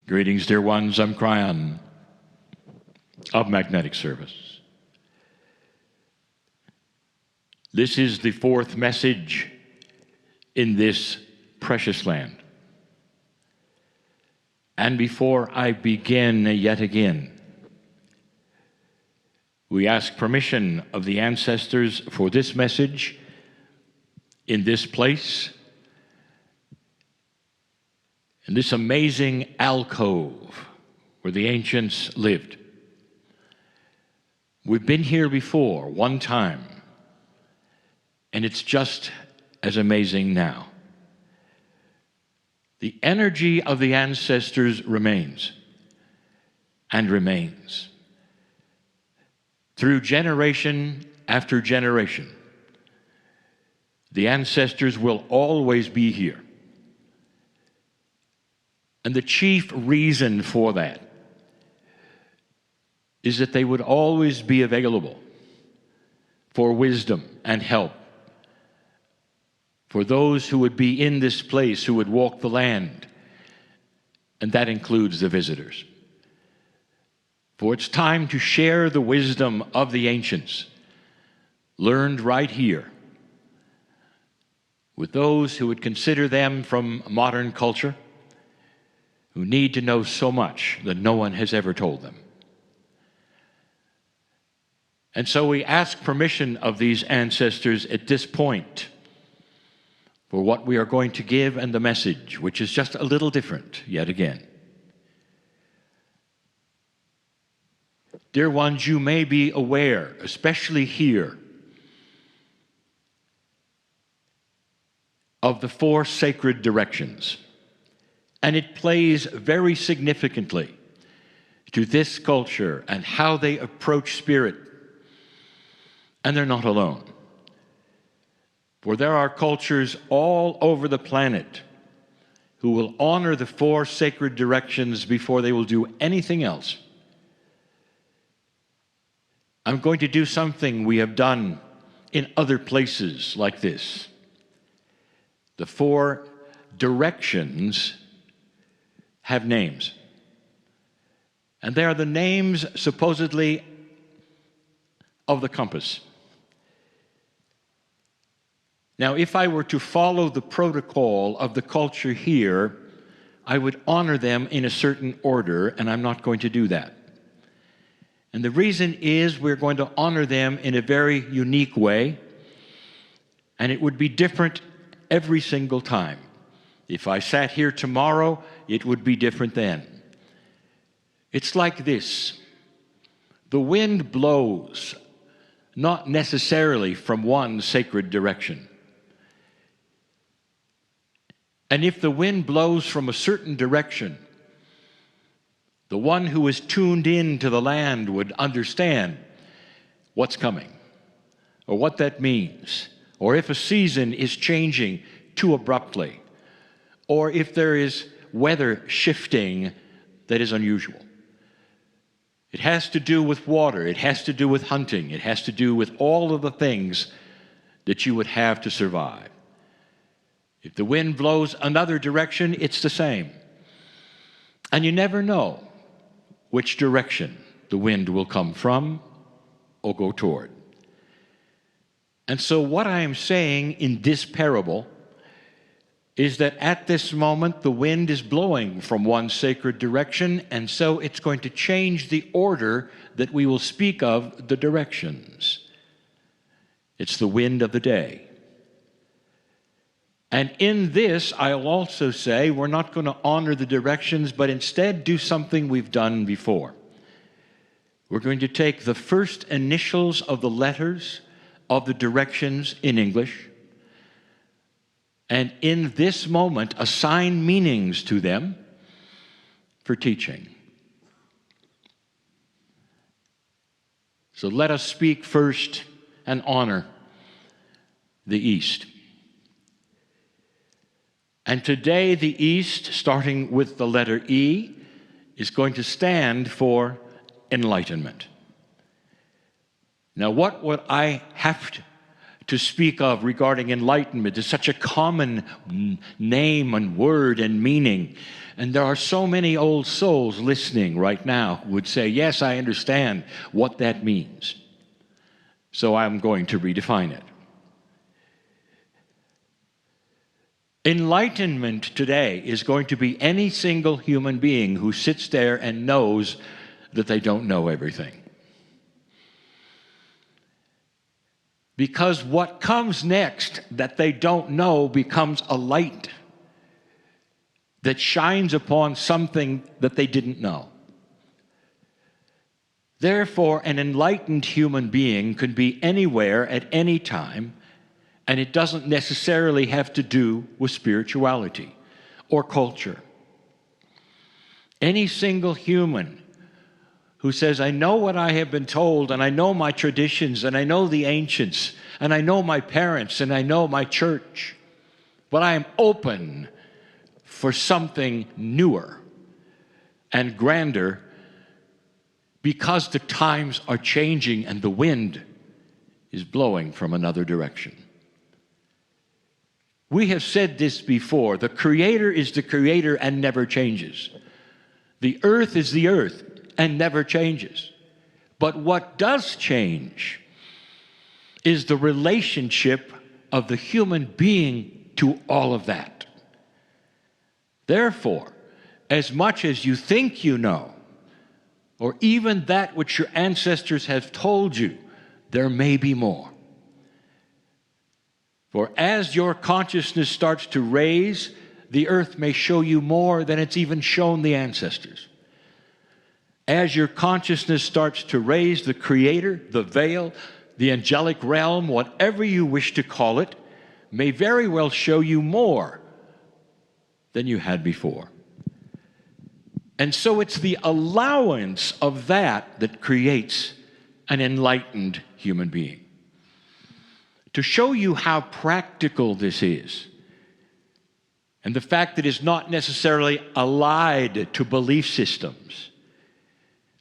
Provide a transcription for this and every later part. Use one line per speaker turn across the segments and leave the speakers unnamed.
Greetings, dear ones. I'm Kryon of Magnetic Service. This is the fourth message in this precious land. And before I begin yet again, we ask permission of the ancestors for this message in this place, in this amazing alcove where the ancients lived. We've been here before, one time, and it's just as amazing now. The energy of the ancestors remains and remains through generation after generation. The ancestors will always be here. And the chief reason for that is that they would always be available for wisdom and help for those who would be in this place, who would walk the land, and that includes the visitors. For it's time to share the wisdom of the ancients, learned right here, with those who would consider them from modern culture, who need to know so much that no one has ever told them. And so we ask permission of these ancestors at this point for what we are going to give and the message, which is just a little different yet again. Dear ones, you may be aware, especially here, of the four sacred directions. And it plays very significantly to this culture and how they approach spirit. And they're not alone. For there are cultures all over the planet who will honor the four sacred directions before they will do anything else. I'm going to do something we have done in other places like this. The four directions have names. And they are the names, supposedly, of the compass. Now, if I were to follow the protocol of the culture here, I would honor them in a certain order, and I'm not going to do that. And the reason is we're going to honor them in a very unique way, and it would be different every single time. If I sat here tomorrow, it would be different then. It's like this. The wind blows not necessarily from one sacred direction. And if the wind blows from a certain direction, the one who is tuned in to the land would understand what's coming, or what that means, or if a season is changing too abruptly, or if there is weather shifting that is unusual. It has to do with water, it has to do with hunting, it has to do with all of the things that you would have to survive. If the wind blows another direction, it's the same. And you never know which direction the wind will come from or go toward. And so what I am saying in this parable is that at this moment the wind is blowing from one sacred direction, and so it's going to change the order that we will speak of the directions. It's the wind of the day. And in this, I'll also say we're not going to honor the directions, but instead do something we've done before. We're going to take the first initials of the letters of the directions in English, and in this moment, assign meanings to them for teaching. So let us speak first and honor the East. And today, the East, starting with the letter E, is going to stand for enlightenment. Now, what would I have to speak of regarding enlightenment is such a common name and word and meaning And there are so many old souls listening right now who would say, yes, I understand what that means. So I'm going to redefine it. Enlightenment today is going to be any single human being who sits there and knows that they don't know everything. Because what comes next that they don't know becomes a light that shines upon something that they didn't know. Therefore, an enlightened human being could be anywhere at any time, and it doesn't necessarily have to do with spirituality or culture. Any single human who says, I know what I have been told, and I know my traditions, and I know the ancients, and I know my parents, and I know my church, but I am open for something newer and grander because the times are changing and the wind is blowing from another direction. We have said this before. The Creator is the Creator and never changes. The earth is the earth and never changes. But what does change is the relationship of the human being to all of that. Therefore, as much as you think you know, or even that which your ancestors have told you, there may be more. For as your consciousness starts to raise, the earth may show you more than it's even shown the ancestors. As your consciousness starts to raise, the Creator, the veil, the angelic realm, whatever you wish to call it, may very well show you more than you had before. And so it's the allowance of that that creates an enlightened human being. To show you how practical this is, and the fact that it's not necessarily allied to belief systems,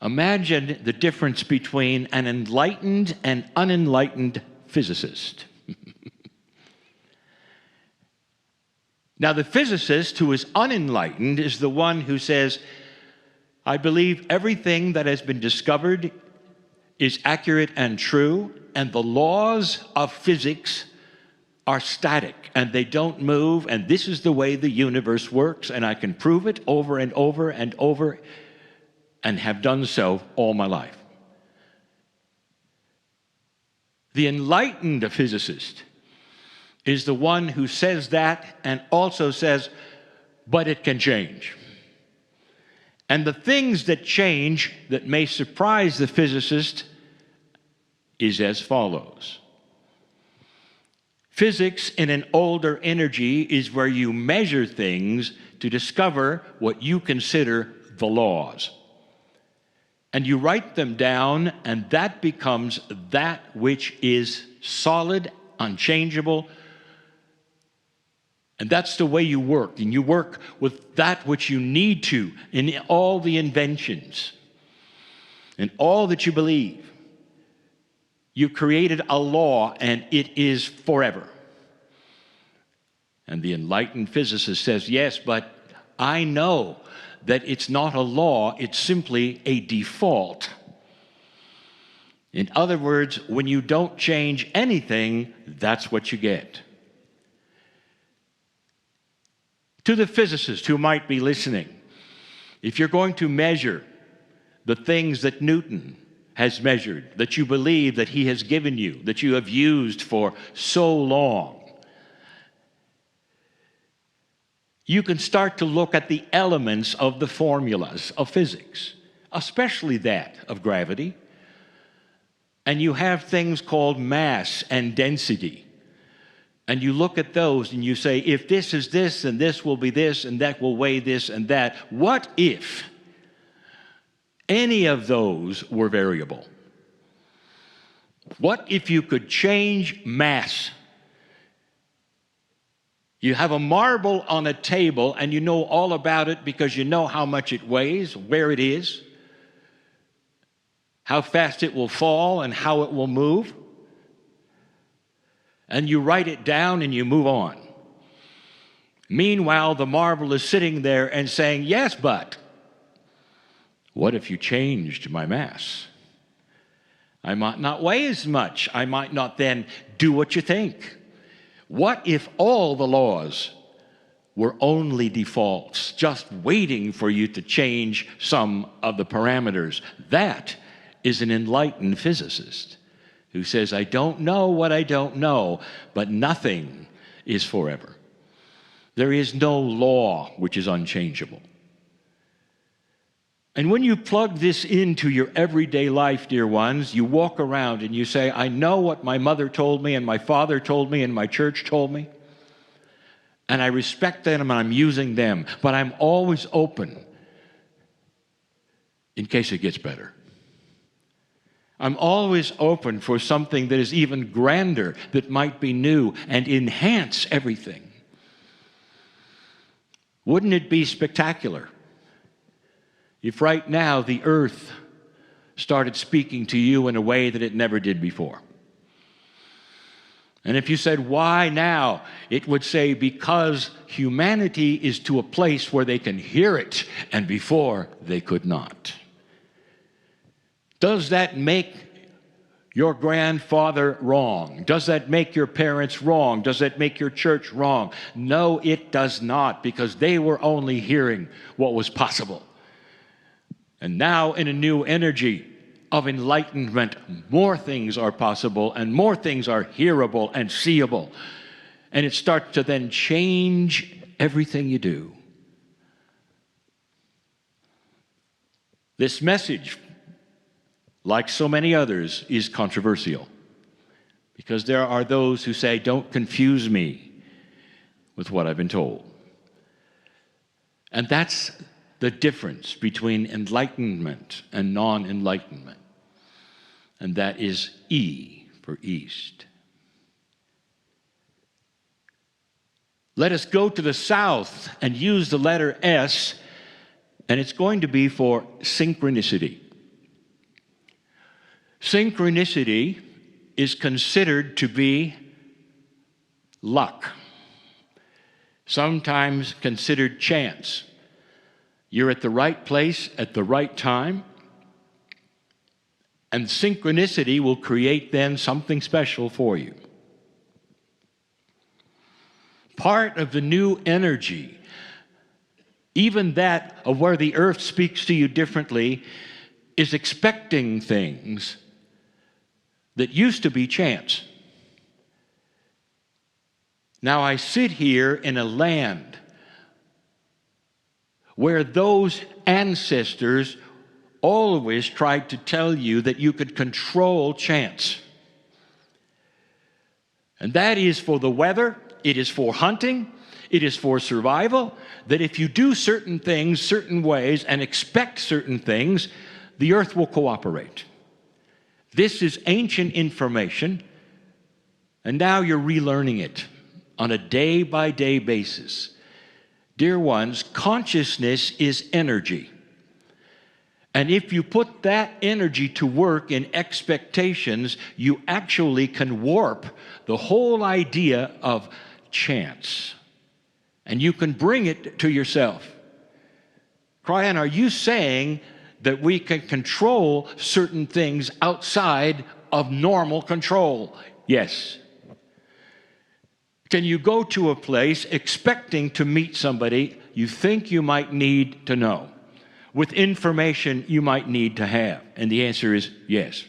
imagine the difference between an enlightened and unenlightened physicist. Now, the physicist who is unenlightened is the one who says, I believe everything that has been discovered is accurate and true, and the laws of physics are static, and they don't move, and this is the way the universe works, and I can prove it over and over and over, and have done so all my life. The enlightened physicist is the one who says that and also says, but it can change. And the things that change that may surprise the physicist is as follows. Physics in an older energy is where you measure things to discover what you consider the laws. And you write them down, and that becomes that which is solid, unchangeable. And that's the way you work. And you work with that which you need to in all the inventions and all that you believe. You created a law, and it is forever. And the enlightened physicist says, yes, but I know that it's not a law, it's simply a default. In other words, when you don't change anything, that's what you get. To the physicist who might be listening, if you're going to measure the things that Newton has measured, that you believe that he has given you, that you have used for so long, you can start to look at the elements of the formulas of physics, especially that of gravity. And you have things called mass and density. And you look at those and you say, if this is this, and this will be this, and that will weigh this and that, what if any of those were variable? What if you could change mass? You have a marble on a table and you know all about it because you know how much it weighs, where it is, how fast it will fall, and how it will move. And you write it down and you move on. Meanwhile, the marble is sitting there and saying, yes, but what if you changed my mass? I might not weigh as much. I might not then do what you think. What if all the laws were only defaults, just waiting for you to change some of the parameters? That is an enlightened physicist who says, I don't know what I don't know, but nothing is forever. There is no law which is unchangeable. And when you plug this into your everyday life, dear ones, you walk around and you say, I know what my mother told me and my father told me and my church told me, and I respect them and I'm using them, but I'm always open in case it gets better. I'm always open for something that is even grander, that might be new and enhance everything. Wouldn't it be spectacular if right now the earth started speaking to you in a way that it never did before? And if you said, why now? It would say, because humanity is to a place where they can hear it, and before they could not. Does that make your grandfather wrong? Does that make your parents wrong? Does that make your church wrong? No, it does not, because they were only hearing what was possible. And now, in a new energy of enlightenment, more things are possible and more things are hearable and seeable. And it starts to then change everything you do. This message, like so many others, is controversial, because there are those who say, don't confuse me with what I've been told. And that's the difference between enlightenment and non-enlightenment. And that is E for East. Let us go to the south and use the letter S, and it's going to be for synchronicity. Synchronicity is considered to be luck, sometimes considered chance. You're at the right place at the right time, and synchronicity will create then something special for you. Part of the new energy, even that of where the earth speaks to you differently, is expecting things that used to be chance. Now I sit here in a land where those ancestors always tried to tell you that you could control chance. And that is for the weather, it is for hunting, it is for survival, that if you do certain things certain ways and expect certain things, the earth will cooperate. This is ancient information, and now you're relearning it on a day-by-day basis. Dear ones, consciousness is energy. And if you put that energy to work in expectations, you actually can warp the whole idea of chance. And you can bring it to yourself. Kryon, are you saying that we can control certain things outside of normal control? Yes. Can you go to a place expecting to meet somebody you think you might need to know, with information you might need to have? And the answer is yes.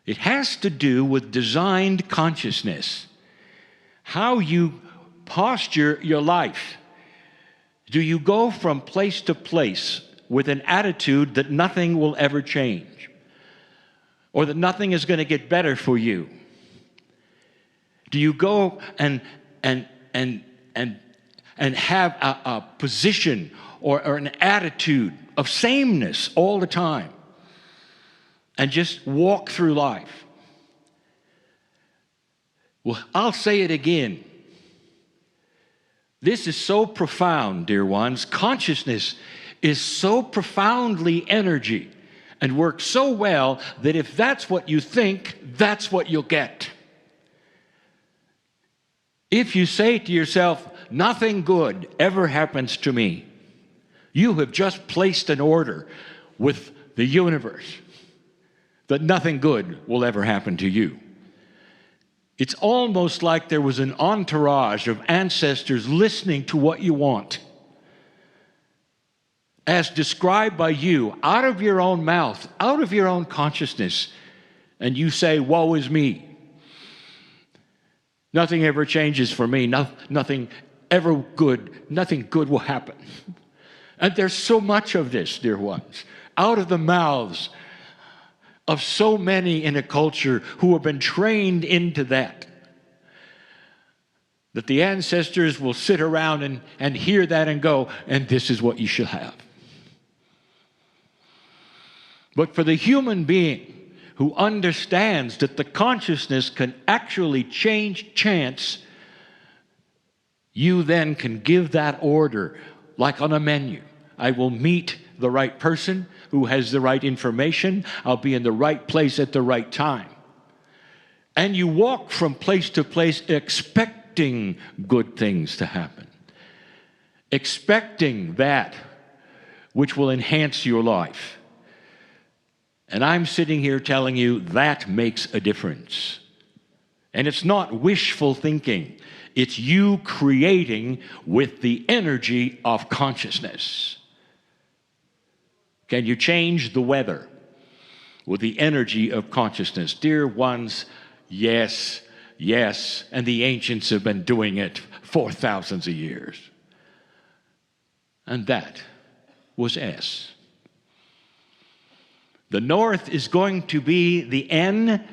It has to do with designed consciousness, how you posture your life. Do you go from place to place with an attitude that nothing will ever change, or that nothing is going to get better for you? Do you go and have a position or an attitude of sameness all the time and just walk through life? Well, I'll say it again. This is so profound, dear ones. Consciousness is so profoundly energy and works so well that if that's what you think, that's what you'll get. If you say to yourself, nothing good ever happens to me. You have just placed an order with the universe that nothing good will ever happen to you. It's almost like there was an entourage of ancestors listening to what you want, as described by you, out of your own mouth, out of your own consciousness, and you say, woe is me. Nothing ever changes for me. Nothing good will happen. And there's so much of this, dear ones, out of the mouths of so many in a culture who have been trained into that the ancestors will sit around and hear that and go, and this is what you should have. But for the human being who understands that the consciousness can actually change chance, you then can give that order like on a menu. I will meet the right person who has the right information. I'll be in the right place at the right time. And you walk from place to place expecting good things to happen, expecting that which will enhance your life. And I'm sitting here telling you that makes a difference. And it's not wishful thinking. It's you creating with the energy of consciousness. Can you change the weather with the energy of consciousness? Dear ones, yes, yes, and the ancients have been doing it for thousands of years. And that was S. The North is going to be the N,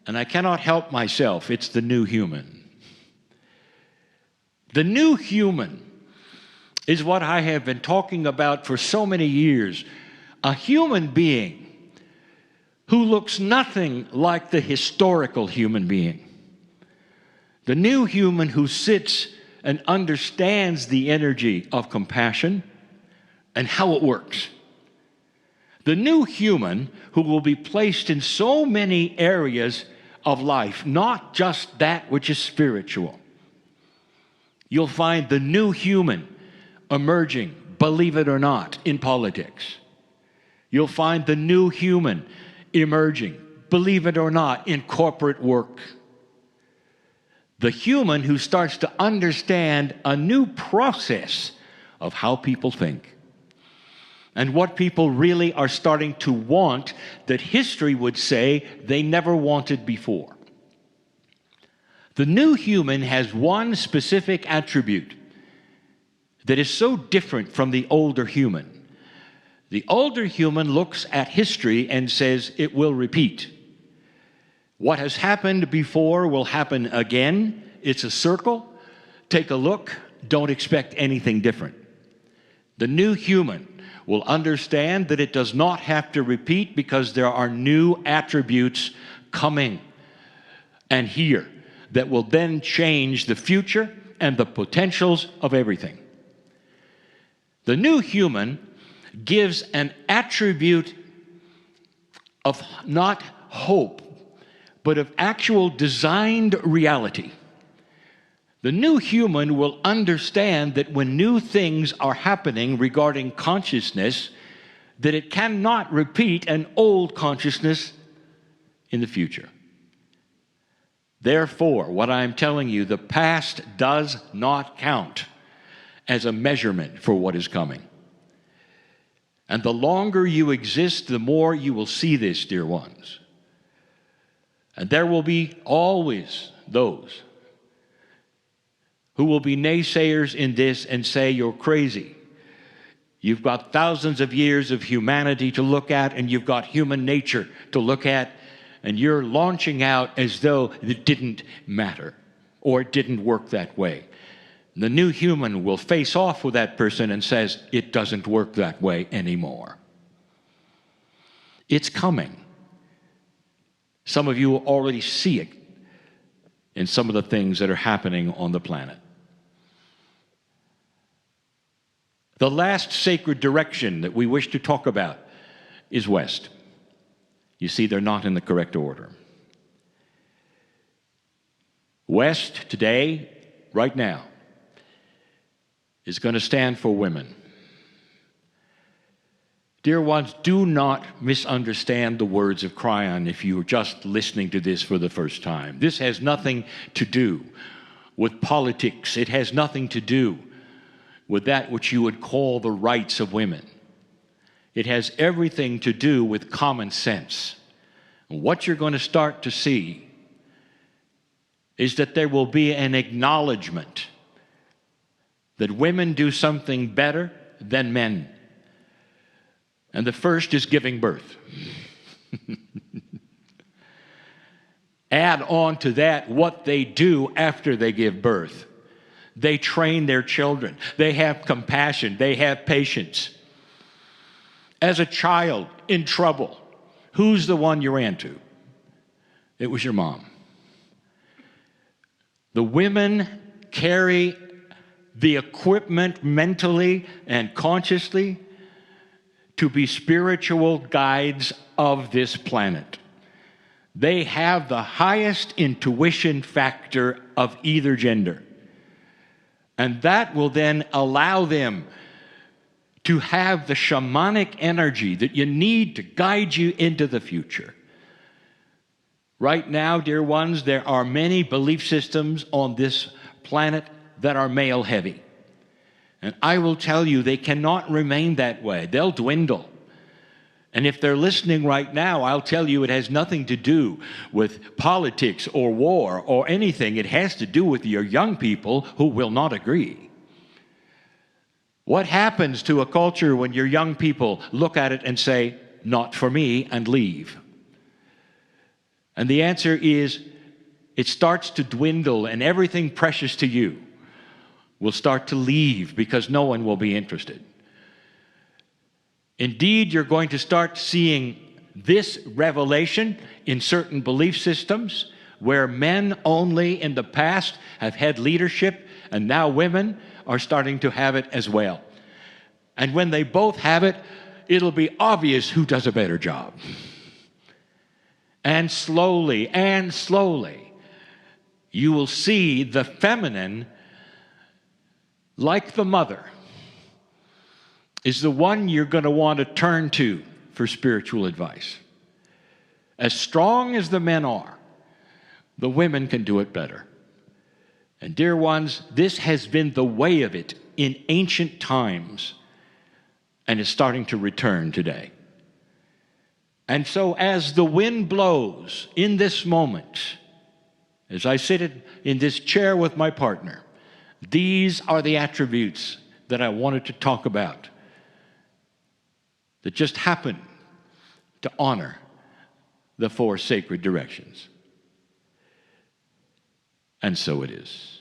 and I cannot help myself, it's the new human. The new human is what I have been talking about for so many years. A human being who looks nothing like the historical human being. The new human who sits and understands the energy of compassion and how it works. The new human who will be placed in so many areas of life, not just that which is spiritual. You'll find the new human emerging, believe it or not, in politics. You'll find the new human emerging, believe it or not, in corporate work. The human who starts to understand a new process of how people think and what people really are starting to want that history would say they never wanted before. The new human has one specific attribute that is so different from the older human. The older human looks at history and says it will repeat. What has happened before will happen again. It's a circle. Take a look. Don't expect anything different. The new human will understand that it does not have to repeat because there are new attributes coming and here that will then change the future and the potentials of everything. The new human gives an attribute of not hope, but of actual designed reality. The new human will understand that when new things are happening regarding consciousness, that it cannot repeat an old consciousness in the future. Therefore, what I'm telling you, the past does not count as a measurement for what is coming. And the longer you exist, the more you will see this, dear ones. And there will be always those who will be naysayers in this and say you're crazy. You've got thousands of years of humanity to look at, and you've got human nature to look at, and you're launching out as though it didn't matter or it didn't work that way. The new human will face off with that person and says, it doesn't work that way anymore. It's coming. Some of you already see it in some of the things that are happening on the planet. The last sacred direction that we wish to talk about is west. You see, they're not in the correct order. West today, right now, is going to stand for women. Dear ones, do not misunderstand the words of Kryon if you're just listening to this for the first time. This has nothing to do with politics. It has nothing to do with that which you would call the rights of women. It has everything to do with common sense. And what you're going to start to see is that there will be an acknowledgement that women do something better than men. And the first is giving birth. Add on to that what they do after they give birth. They train their children. They have compassion. They have patience. As a child in trouble, who's the one you ran to? It was your mom. The women carry the equipment mentally and consciously to be spiritual guides of this planet. They have the highest intuition factor of either gender. And that will then allow them to have the shamanic energy that you need to guide you into the future. Right now, dear ones, there are many belief systems on this planet that are male heavy. And I will tell you, they cannot remain that way. They'll dwindle. And if they're listening right now, I'll tell you it has nothing to do with politics or war or anything. It has to do with your young people who will not agree. What happens to a culture when your young people look at it and say, "Not for me," and leave? And the answer is, it starts to dwindle, and everything precious to you will start to leave because no one will be interested. Indeed, you're going to start seeing this revelation in certain belief systems where men only in the past have had leadership, and now women are starting to have it as well. And when they both have it, it'll be obvious who does a better job. And slowly, you will see the feminine, like the mother, is the one you're going to want to turn to for spiritual advice. As strong as the men are, the women can do it better. And dear ones, this has been the way of it in ancient times, and is starting to return today. And so as the wind blows in this moment, as I sit in this chair with my partner, these are the attributes that I wanted to talk about that just happen to honor the four sacred directions. And so it is.